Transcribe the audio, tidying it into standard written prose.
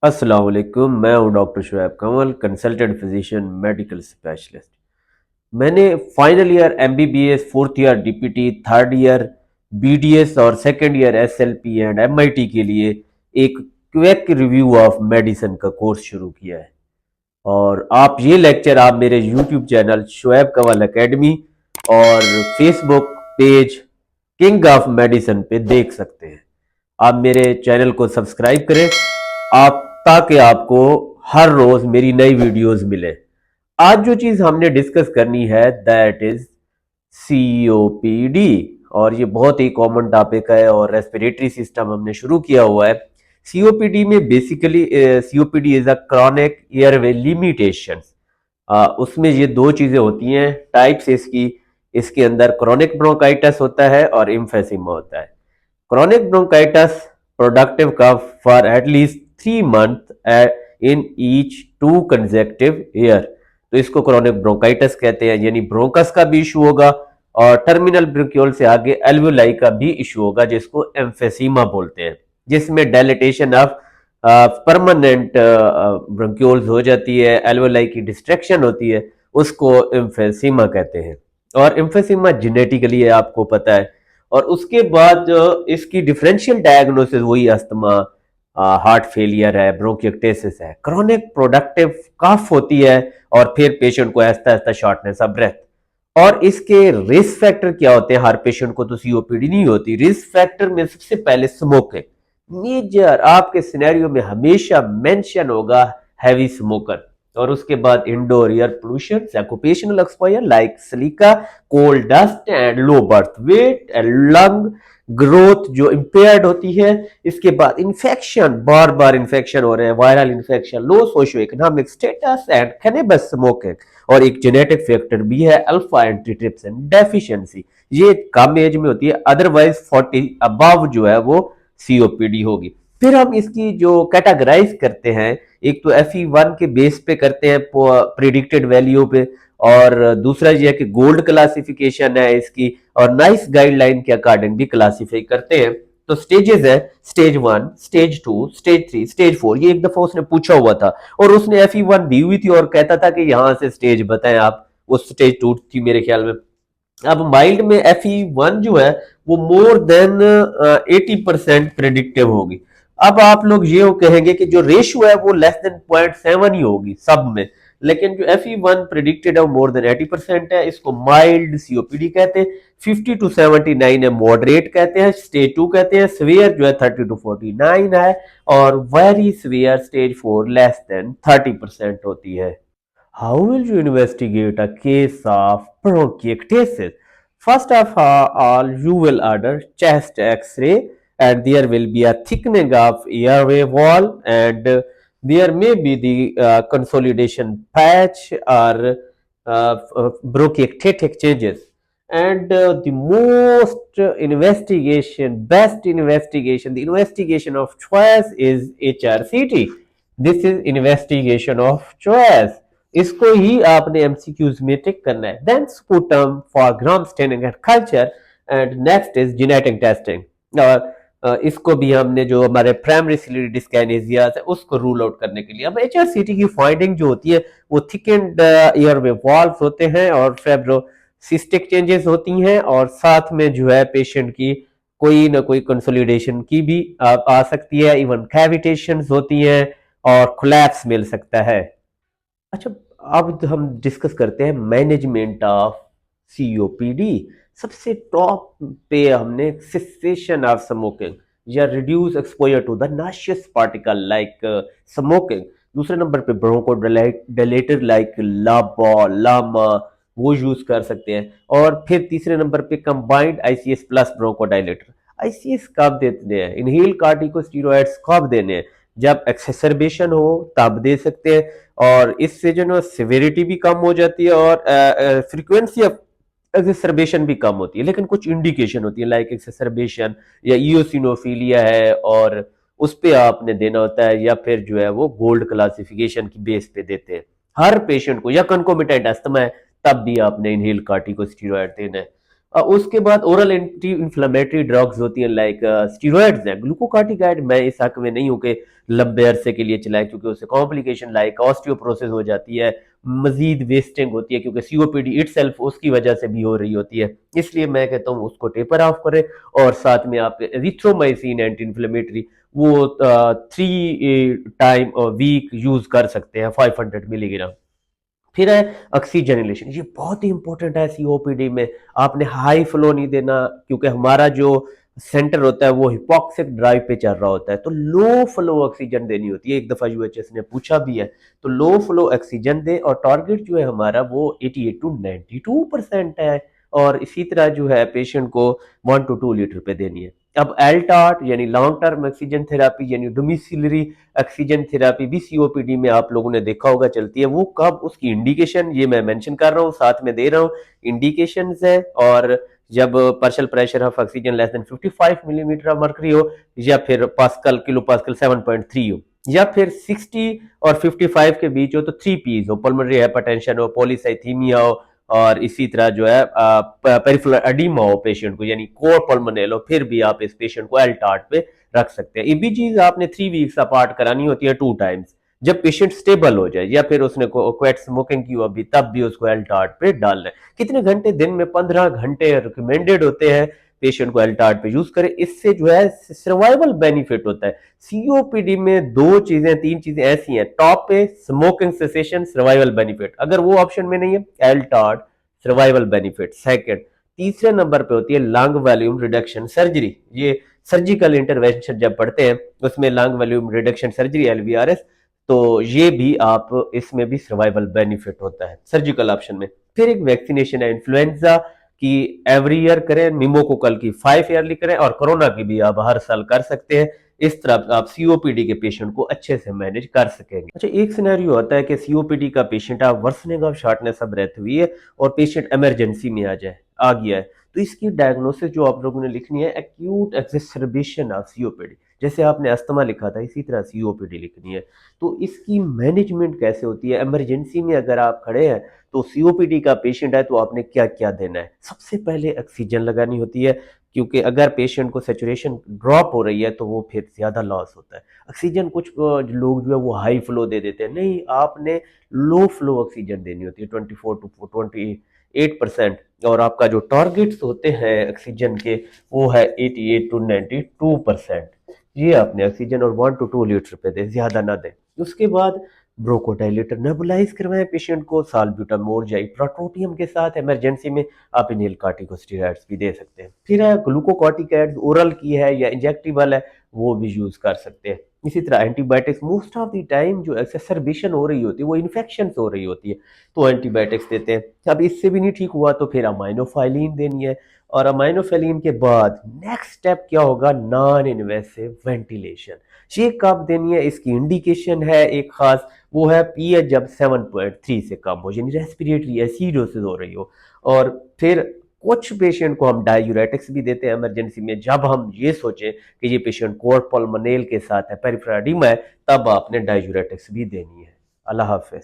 अस्सलाम वालेकुम। मैं हूं doctor Shoaib Kanwal, consultant physician, medical specialist. मैंने final year MBBS, fourth year DPT, third year BDS और second year SLP and MIT के लिए एक क्विक रिव्यू ऑफ मेडिसिन का कोर्स शुरू किया है। और आप मेरे YouTube channel Shoaib Kanwal academy और Facebook page king of medicine पे देख सकते हैं। आप मेरे चैनल को सब्सक्राइब करें आप ताकि आपको हर रोज मेरी नई वीडियोस मिले। आज जो चीज हमने डिस्कस करनी है दैट इज सीओपीडी। और ये बहुत ही कॉमन टॉपिक है और रेस्पिरेटरी सिस्टम हमने शुरू किया हुआ है। सीओपीडी में basically COPD is a chronic airway limitation. उसमें ये दो चीजें होती हैं टाइप्स इसकी। इसके अंदर क्रॉनिक ब्रोंकाइटिस होता है और इम्फेसिमा होता है। Chronic bronchitis productive cough for at least 3 months in each 2 consecutive year। तो इसको क्रोनिक ब्रोंकाइटिस कहते हैं, यानी ब्रोंकस का भी इशू होगा और टर्मिनल ब्रोंक्यूल से आगे एल्वुलाई का भी इशू होगा, जिसको एम्फेसीमा बोलते हैं, जिसमें डायलिटेशन ऑफ परमानेंट ब्रोंक्यूल्स हो जाती है, एल्वुलाई की डिस्ट्रैक्शन होती है, उसको एम्फेसीमा कहते हैं। और एम्फेसीमा जेनेटिकली है, आपको पता है। और उसके बाद इसकी डिफरेंशियल डायग्नोसिस वही अस्थमा, हार्ट फेलियर है, ब्रोंकियोक्टेसिस है, क्रोनिक प्रोडक्टिव कफ होती है और फिर पेशेंट को ऐसा ऐसा शॉर्टनेस ऑफ ब्रेथ। और इसके रिस्क फैक्टर क्या होते हैं? हर पेशेंट को तो सीओपीडी नहीं होती। रिस्क फैक्टर में सबसे पहले स्मोकिंग मेजर आपके सिनेरियो में हमेशा मेंशन होगा, हैवी स्मोकर। और उसके बाद indoor air pollution, occupational exposure like silica, coal dust and low birth weight and lung growth जो इंपेयर्ड होती है। इसके बाद इन्फेक्शन, बार बार इन्फेक्शन हो रहे हैं, viral infection, low socio economic status and cannabis smoking. और एक जेनेटिक फैक्टर भी है अल्फा एंटीट्रिप्सिन डेफिशिएंसी, ये कम एज में होती है, अदरवाइज 40 अबव जो है वो सीओपीडी होगी। फिर हम इसकी जो कैटेगराइज करते हैं, एक तो FE1 के बेस पे करते हैं प्रिडिक्टेड वैल्यू पे, और दूसरा ये है कि गोल्ड क्लासिफिकेशन है इसकी, और नाइस गाइडलाइन के अकॉर्डिंग भी क्लासिफाई करते हैं। तो स्टेजेस है, स्टेज 1, स्टेज 2, स्टेज 3, स्टेज 4। ये एक दफा उसने पूछा हुआ था और उसने FE1 दी हुई थी और कहता था कि यहां से स्टेज बताएं आप। वो स्टेज 2 थी मेरे ख्याल में। अब माइल्ड में FE1 जो है वो मोर देन 80% प्रेडिक्टिव होगी। अब आप लोग ये कहेंगे कि जो रेशियो है वो लेस देन 0.7 ही होगी सब में, लेकिन जो FE1 प्रिडिक्टेड है वो मोर देन 80% है। इसको माइल्ड सीओपीडी कहते हैं। 50 to 79 है मॉडरेट कहते हैं, स्टेज 2 कहते हैं। सीवियर जो है 30 to 49 है, और very severe stage 4 less than 30% होती है। How will you investigate a case of bronchiectasis? First of all, you will order chest X-ray, and there will be a thickening of airway wall, and there may be the consolidation patch or bronchiectatic changes. And the most best investigation, the investigation of choice is HRCT. This is investigation of choice। इसको ही आपने MCQs में tick करना है। Then sputum for gram staining and culture, and next is genetic testing. और इसको भी हमने जो हमारे प्राइमरी सिलियरी डिस्काइनेसिया है उसको रूल आउट करने के लिए। अब एचआरसीटी की फाइंडिंग जो होती है वो थिकेंड एयरवे वॉल्व्स होते हैं और फेब्रोसिस्टिक चेंजेस होती हैं, और साथ में जो है पेशेंट की कोई ना कोई कंसोलिडेशन की भी आ सकती है, इवन कैविटेशंस होती हैं और कोलैप्स मिल सकता है। अच्छा, अब हम डिस्कस करते हैं मैनेजमेंट ऑफ सीओपीडी। सबसे टॉप पे हमने सिसेशन ऑफ स्मोकिंग या reduce exposure to the noxious particle like smoking. दूसरे नंबर पे ब्रोंकोडायलेटर लाइक लाबा लामा, वो यूज कर सकते हैं। और फिर तीसरे नंबर पे combined ICS plus bronchodilator. ICS कब देते हैं? इनहेल कार्टिकोस्टेरॉइड्स कब देने हैं? जब एक्सेसरबेशन हो तब दे सकते हैं, और इससे जो ना सिविरिटी भी कम हो जाती है और फ्रीक्वेंसी ऑफ एक्सेसरबेशन भी कम होती है। लेकिन कुछ इंडिकेशन होती है लाइक एक्सेसरबेशन या इओसिनोफिलिया है, और उस पे आपने देना होता है, या फिर जो है वो गोल्ड क्लासिफिकेशन की बेस पे देते हैं हर पेशेंट को। या कंकोमिटेंट अस्थमा है तब भी आपने इनहेल कार्टिकोस्टेरॉइड देना है। उसके बाद ओरल एंटी इन्फ्लेमेटरी ड्रग्स होती हैं, लाइक स्टीरॉयड्स हैं, ग्लूकोकार्टिकाइड मैं इस हक में नहीं हूं कि लंबे अरसे के लिए चलाएं, क्योंकि उससे कॉम्प्लिकेशन लाइक ऑस्टियोप्रोसिस हो जाती है, मजीद वेस्टिंग होती है, क्योंकि सीओपीडी इटसेल्फ उसकी वजह से भी हो रही होती है। इसलिए मैं कहता हूँ उसको टेपर ऑफ करें, और साथ में आप एरिथ्रोमाइसिन एंटी इन्फ्लेमेटरी वो 3 टाइम वीक यूज कर सकते हैं, 500 मिलीग्राम। फिर है ऑक्सीजनेशन, ये बहुत ही इंपॉर्टेंट है सीओपीडी में। आपने हाई फ्लो नहीं देना, क्योंकि हमारा जो सेंटर होता है वो हिपोक्सिक ड्राइव पे चल रहा होता है, तो लो फ्लो ऑक्सीजन देनी होती है। एक दफा यूएचएस ने पूछा भी है, तो लो फ्लो ऑक्सीजन दे, और टारगेट जो है हमारा वो 88 टू 92% है। और इसी तरह जो है पेशेंट को 1 to 2 लीटर पे देनी है। अब एल्टार्ट यानी लॉन्ग टर्म ऑक्सीजन थेरापी यानी डोमिसिलरी ऑक्सीजन थेरापी भी सीओपीडी में आप लोगों ने देखा होगा चलती है। वो कब, उसकी इंडिकेशन ये मैं मेंशन कर रहा हूँ, साथ में दे रहा हूँ इंडिकेशंस है। और जब partial pressure of oxygen less than 55 millimetre of mercury हो, या फिर पास्कल किलो पास्कल 7.3 हो, या फिर 60 और 55 के बीच हो, तो 3 P's हो, पल्मोनरी हाइपरटेंशन हो, पॉलीसाइथीमिया हो, और इसी तरह जो है पेरिफेरल एडिमा हो पेशेंट को, यानी कोर पल्मोनल हो, फिर भी आप इस पेशेंट को एल्टार्ट पे रख सकते हैं। ईबीजीज आपने 3 वीक्स अपार्ट करानी होती है 2 टाइम्स, जब पेशेंट स्टेबल हो जाए, या फिर उसने क्वेट स्मोकिंग की हो अभी, तब भी उसको एल्टार्ट पे डालना है। कितने घंटे? दिन में 15 घंटे रिकमेंडेड होते हैं पेशेंट को एल्टार्ट पे यूज करें। इससे जो है सर्वाइवल बेनिफिट होता है। सीओपीडी में 2 चीजें 3 चीजें ऐसी हैं, टॉप पे स्मोकिंग सेसेशन सर्वाइवल बेनिफिट, अगर वो ऑप्शन में नहीं है एल्टार्ट सर्वाइवल बेनिफिट सेकंड। तीसरे नंबर पे होती है लंग वॉल्यूम रिडक्शन सर्जरी। ये सर्जिकल इंटरवेंशन जब पढ़ते हैं उसमें लंग वॉल्यूम रिडक्शन सर्जरी एलवीआरएस, तो ये भी आप इसमें भी सर्वाइवल बेनिफिट होता है सर्जिकल ऑप्शन में। फिर एक वैक्सीनेशन है इन्फ्लुएंजा की, एवरी ईयर करें, निमोकोकल की 5 ईयरली करें, और कोरोना की भी आप हर साल कर सकते हैं। इस तरह आप सीओपीडी के पेशेंट को अच्छे से मैनेज कर सकेंगे। अच्छा, एक सिनेरियो होता है कि सीओपीडी का पेशेंट आप worsening of shortness of breath हुई है और पेशेंट इमरजेंसी में आ गया है, तो इसकी डायग्नोसिस जो आप लोगों ने लिखनी है एक्यूट एक्सेसरबेशन ऑफ सीओपीडी, जैसे आपने अस्थमा लिखा था इसी तरह सीओपीडी लिखनी है। तो इसकी मैनेजमेंट कैसे होती है? इमरजेंसी में अगर आप खड़े हैं तो सीओपीडी का पेशेंट है, तो आपने क्या क्या देना है? सबसे पहले ऑक्सीजन लगानी होती है, क्योंकि अगर पेशेंट को सेचुरेशन ड्रॉप हो रही है तो वो फिर ज्यादा लॉस होता है। ऑक्सीजन कुछ लोग जो है वो हाई फ्लो दे देते हैं, नहीं, आपने लो फ्लो ऑक्सीजन देनी होती है 24 to 28%। और आपका जो टारगेट्स होते हैं ऑक्सीजन के वो है 88 to 92%। ये आपने ऑक्सीजन और 1 to 2 लीटर पे दे, ज्यादा ना दे। उसके बाद ब्रोकोडाइलेटर नेबुलाइज करवाएं पेशेंट को साल्ब्यूटामोल या इप्राट्रोपियम के साथ। इमरजेंसी में आप इनहेल कार्टिकोस्टेरॉइड्स भी दे सकते हैं। फिर है ग्लूकोकॉर्टिकॉइड्स, ओरल की है या इंजेक्टेबल है, वो भी यूज कर सकते हैं। इसी तरह antibiotics, most of the time जो एक्सेसरबेशन हो रही होती है वो इन्फेक्शन हो रही होती है, तो एंटीबायोटिक्स देते हैं। अब इससे भी नहीं ठीक हुआ तो फिर अमाइनोफाइलिन देनी है। और अमाइनोफाइलिन के बाद नेक्स्ट स्टेप क्या होगा? Non invasive ventilation. ये कब देनी है? इसकी इंडिकेशन है एक खास, वो है पीएच जब 7.3 से कम हो, यानी रेस्पिरेटरी एसिडोसिस हो रही हो। और फिर कुछ पेशेंट को हम डायूरेटिक्स भी देते हैं इमरजेंसी में, जब हम ये सोचें कि ये पेशेंट कोर पल्मोनेल के साथ है, पेरिफेरल एडिमा है, तब आपने डायूरेटिक्स भी देनी है। अल्लाह हाफिज।